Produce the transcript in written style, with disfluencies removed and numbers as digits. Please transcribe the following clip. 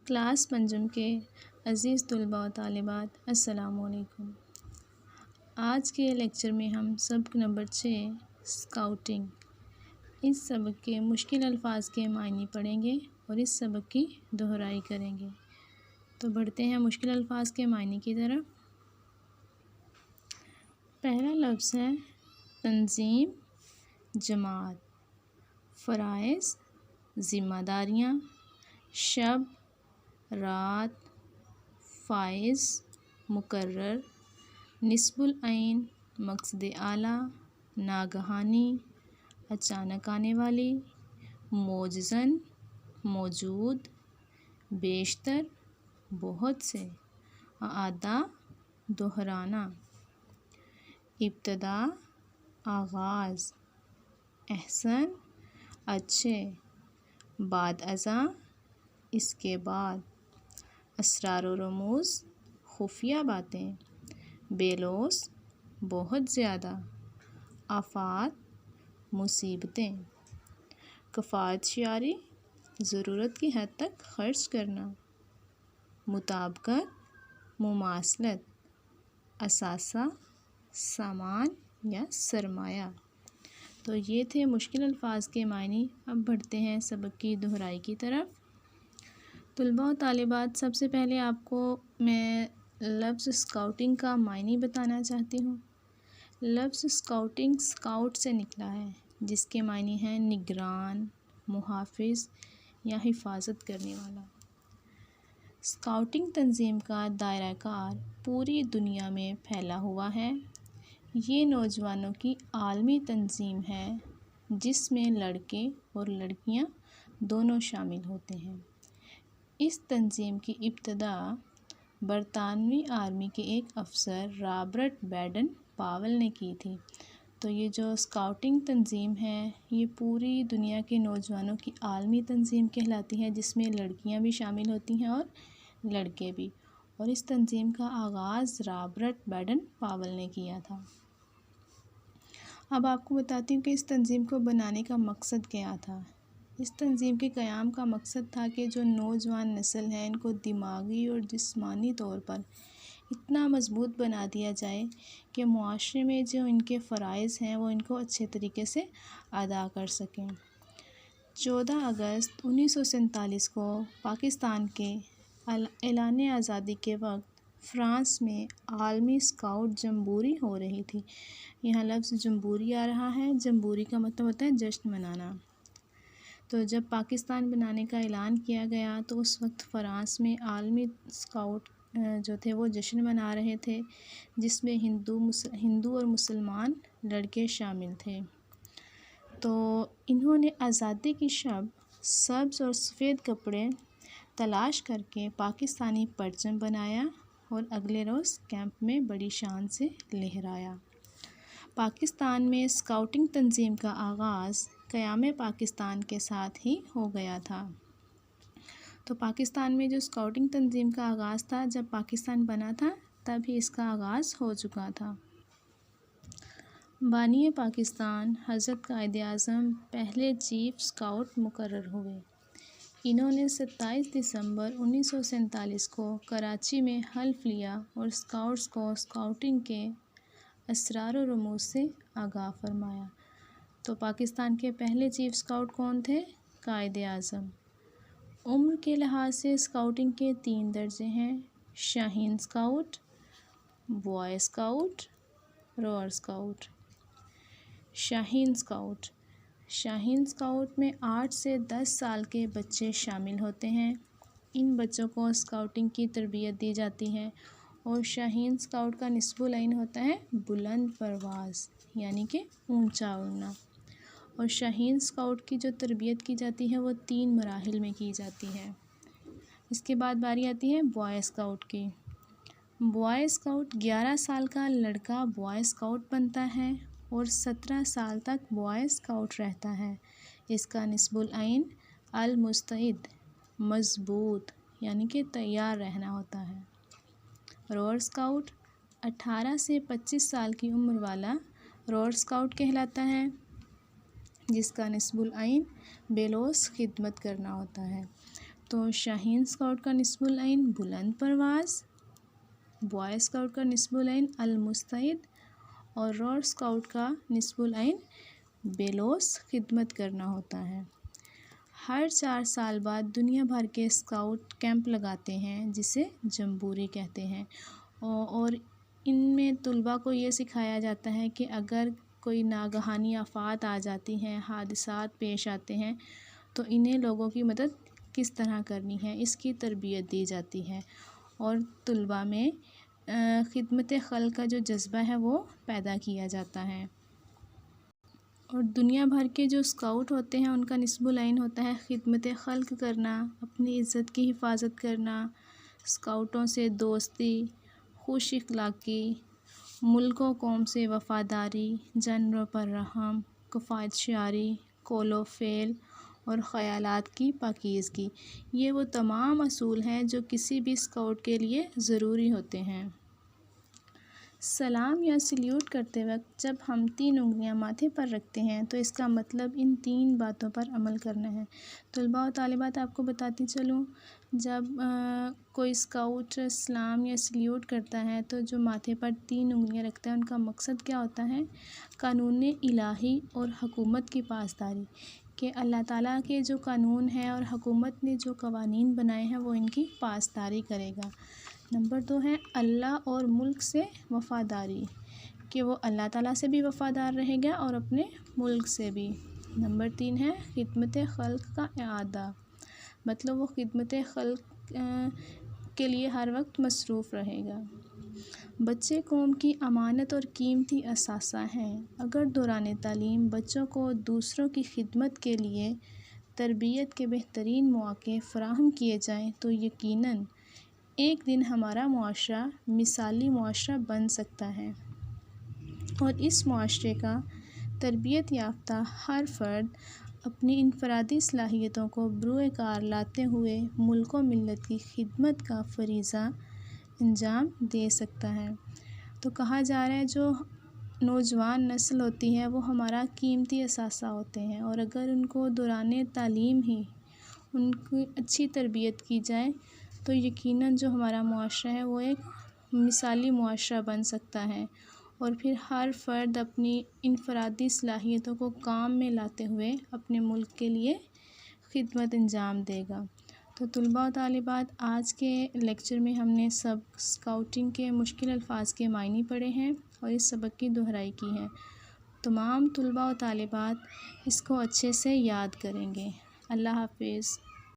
Class پنجم کے عزیز طلباء و طالبات السلام علیکم۔ آج کے لیکچر میں ہم سبق نمبر 6 اسکاؤٹنگ، اس سبق کے مشکل الفاظ کے معنی پڑھیں گے اور اس سبق کی دہرائی کریں گے۔ تو بڑھتے ہیں مشکل الفاظ کے معنی کی طرف۔ پہلا لفظ ہے تنظیم، جماعت، فرائض، ذمہ داریاں، شب، رات، فائز، مقرر، نصب العین، مقصد اعلیٰ، ناگہانی، اچانک آنے والی، موجزن، موجود، بیشتر، بہت سے، اعادہ، دہرانا، ابتدا، آغاز، احسن، اچھے، بعد ازاں، اس کے بعد، اسرار و رموز، خفیہ باتیں، بے لوث، بہت زیادہ، آفات، مصیبتیں، کفایت شعاری، ضرورت کی حد تک خرچ کرنا، مطابقت، مماثلت، اثاثہ، سامان یا سرمایہ۔ تو یہ تھے مشکل الفاظ کے معنی۔ اب بڑھتے ہیں سبق کی دہرائی کی طرف۔ طلباء و طالبات، سب سے پہلے آپ کو میں لفظ اسکاؤٹنگ کا معنی بتانا چاہتی ہوں۔ لفظ اسکاؤٹنگ اسکاؤٹ سے نکلا ہے، جس کے معنی ہیں نگران، محافظ یا حفاظت کرنے والا۔ اسکاؤٹنگ تنظیم کا دائرہ کار پوری دنیا میں پھیلا ہوا ہے۔ یہ نوجوانوں کی عالمی تنظیم ہے، جس میں لڑکے اور لڑکیاں دونوں شامل ہوتے ہیں۔ اس تنظیم کی ابتدا برطانوی آرمی کے ایک افسر رابرٹ بیڈن پاول نے کی تھی۔ تو یہ جو اسکاؤٹنگ تنظیم ہے، یہ پوری دنیا کے نوجوانوں کی عالمی تنظیم کہلاتی ہے، جس میں لڑکیاں بھی شامل ہوتی ہیں اور لڑکے بھی۔ اور اس تنظیم کا آغاز رابرٹ بیڈن پاول نے کیا تھا۔ اب آپ کو بتاتی ہوں کہ اس تنظیم کو بنانے کا مقصد کیا تھا۔ اس تنظیم کے قیام کا مقصد تھا کہ جو نوجوان نسل ہے، ان کو دماغی اور جسمانی طور پر اتنا مضبوط بنا دیا جائے کہ معاشرے میں جو ان کے فرائض ہیں، وہ ان کو اچھے طریقے سے ادا کر سکیں۔ 14 اگست 1947 کو پاکستان کے اعلان آزادی کے وقت فرانس میں عالمی اسکاؤٹ جمبوری ہو رہی تھی۔ یہاں لفظ جمبوری آ رہا ہے۔ جمبوری کا مطلب ہوتا ہے جشن منانا۔ تو جب پاکستان بنانے کا اعلان کیا گیا، تو اس وقت فرانس میں عالمی اسکاؤٹ جو تھے وہ جشن منا رہے تھے، جس میں ہندو اور مسلمان لڑکے شامل تھے۔ تو انہوں نے آزادی کی شب سبز اور سفید کپڑے تلاش کر کے پاکستانی پرچم بنایا اور اگلے روز کیمپ میں بڑی شان سے لہرایا۔ پاکستان میں اسکاؤٹنگ تنظیم کا آغاز قیام پاکستان کے ساتھ ہی ہو گیا تھا۔ تو پاکستان میں جو اسکاؤٹنگ تنظیم کا آغاز تھا، جب پاکستان بنا تھا تب ہی اس کا آغاز ہو چکا تھا۔ بانی پاکستان حضرت قائد اعظم پہلے چیف اسکاؤٹ مقرر ہوئے۔ انہوں نے 27 دسمبر 1947 کو کراچی میں حلف لیا اور اسکاؤٹس کو اسکاؤٹنگ کے اسرار و رموز سے آگاہ فرمایا۔ تو پاکستان کے پہلے چیف اسکاؤٹ کون تھے؟ قائد اعظم۔ عمر کے لحاظ سے اسکاؤٹنگ کے 3 درجے ہیں: شاہین اسکاؤٹ، بوائے اسکاؤٹ، روئر اسکاؤٹ۔ شاہین اسکاؤٹ اسکاؤٹ میں 8 سے 10 سال کے بچے شامل ہوتے ہیں۔ ان بچوں کو اسکاؤٹنگ کی تربیت دی جاتی ہے اور شاہین اسکاؤٹ کا نصب العین ہوتا ہے بلند پرواز، یعنی کہ اونچا اڑنا۔ اور شاہین اسکاؤٹ کی جو تربیت کی جاتی ہے، وہ 3 مراحل میں کی جاتی ہے۔ اس کے بعد باری آتی ہے بوائے اسکاؤٹ کی۔ بوائے اسکاؤٹ 11 سال کا لڑکا بوائے اسکاؤٹ بنتا ہے اور 17 سال تک بوائے اسکاؤٹ رہتا ہے۔ اس کا نصب العین المستعد، مضبوط، یعنی کہ تیار رہنا ہوتا ہے۔ روئر اسکاؤٹ 18 سے 25 سال کی عمر والا روئر اسکاؤٹ کہلاتا ہے، جس کا نصب العین بے لوث خدمت کرنا ہوتا ہے۔ تو شاہین اسکاؤٹ کا نصب العین بلند پرواز، بوائے اسکاؤٹ کا نصب العین المستعد اور رور اسکاؤٹ کا نصب العین بیلوس خدمت کرنا ہوتا ہے۔ ہر 4 سال بعد دنیا بھر کے اسکاؤٹ کیمپ لگاتے ہیں جسے جمبوری کہتے ہیں، اور ان میں طلباء کو یہ سکھایا جاتا ہے کہ اگر کوئی ناگہانی آفات آ جاتی ہیں، حادثات پیش آتے ہیں تو انہیں لوگوں کی مدد کس طرح کرنی ہے، اس کی تربیت دی جاتی ہے اور طلباء میں خدمت خلق کا جو جذبہ ہے وہ پیدا کیا جاتا ہے۔ اور دنیا بھر کے جو اسکاؤٹ ہوتے ہیں ان کا نصب العین ہوتا ہے خدمت خلق کرنا، اپنی عزت کی حفاظت کرنا، اسکاؤٹوں سے دوستی، خوش اخلاقی، ملک و قوم سے وفاداری، جانوروں پر رحم، کفایت شعاری، قول و فعل اور خیالات کی پاکیزگی، یہ وہ تمام اصول ہیں جو کسی بھی اسکاؤٹ کے لیے ضروری ہوتے ہیں۔ سلام یا سلیوٹ کرتے وقت جب ہم 3 انگلیاں ماتھے پر رکھتے ہیں تو اس کا مطلب ان 3 باتوں پر عمل کرنا ہے۔ طلباء و طالبات آپ کو بتاتی چلوں، جب کوئی اسکاؤٹ سلام یا سلیوٹ کرتا ہے تو جو ماتھے پر 3 انگلیاں رکھتا ہے ان کا مقصد کیا ہوتا ہے؟ قانون الہی اور حکومت کی پاسداری، کہ اللہ تعالیٰ کے جو قانون ہیں اور حکومت نے جو قوانین بنائے ہیں وہ ان کی پاسداری کرے گا۔ نمبر 2 ہے اللہ اور ملک سے وفاداری، کہ وہ اللہ تعالیٰ سے بھی وفادار رہے گا اور اپنے ملک سے بھی۔ نمبر 3 ہے خدمت خلق کا اعادہ، مطلب وہ خدمت خلق کے لیے ہر وقت مصروف رہے گا۔ بچے قوم کی امانت اور قیمتی اثاثہ ہیں۔ اگر دوران تعلیم بچوں کو دوسروں کی خدمت کے لیے تربیت کے بہترین مواقع فراہم کیے جائیں تو یقیناً ایک دن ہمارا معاشرہ مثالی معاشرہ بن سکتا ہے، اور اس معاشرے کا تربیت یافتہ ہر فرد اپنی انفرادی صلاحیتوں کو بروئے کار لاتے ہوئے ملک و ملت کی خدمت کا فریضہ انجام دے سکتا ہے۔ تو کہا جا رہا ہے جو نوجوان نسل ہوتی ہے وہ ہمارا قیمتی اثاثہ ہوتے ہیں، اور اگر ان کو دوران تعلیم ہی ان کی اچھی تربیت کی جائے تو یقیناً جو ہمارا معاشرہ ہے وہ ایک مثالی معاشرہ بن سکتا ہے، اور پھر ہر فرد اپنی انفرادی صلاحیتوں کو کام میں لاتے ہوئے اپنے ملک کے لیے خدمت انجام دے گا۔ تو طلباء و طالبات آج کے لیکچر میں ہم نے اسکاؤٹنگ کے مشکل الفاظ کے معنی پڑھے ہیں اور اس سبق کی دہرائی کی ہے۔ تمام طلباء و طالبات اس کو اچھے سے یاد کریں گے۔ اللہ حافظ۔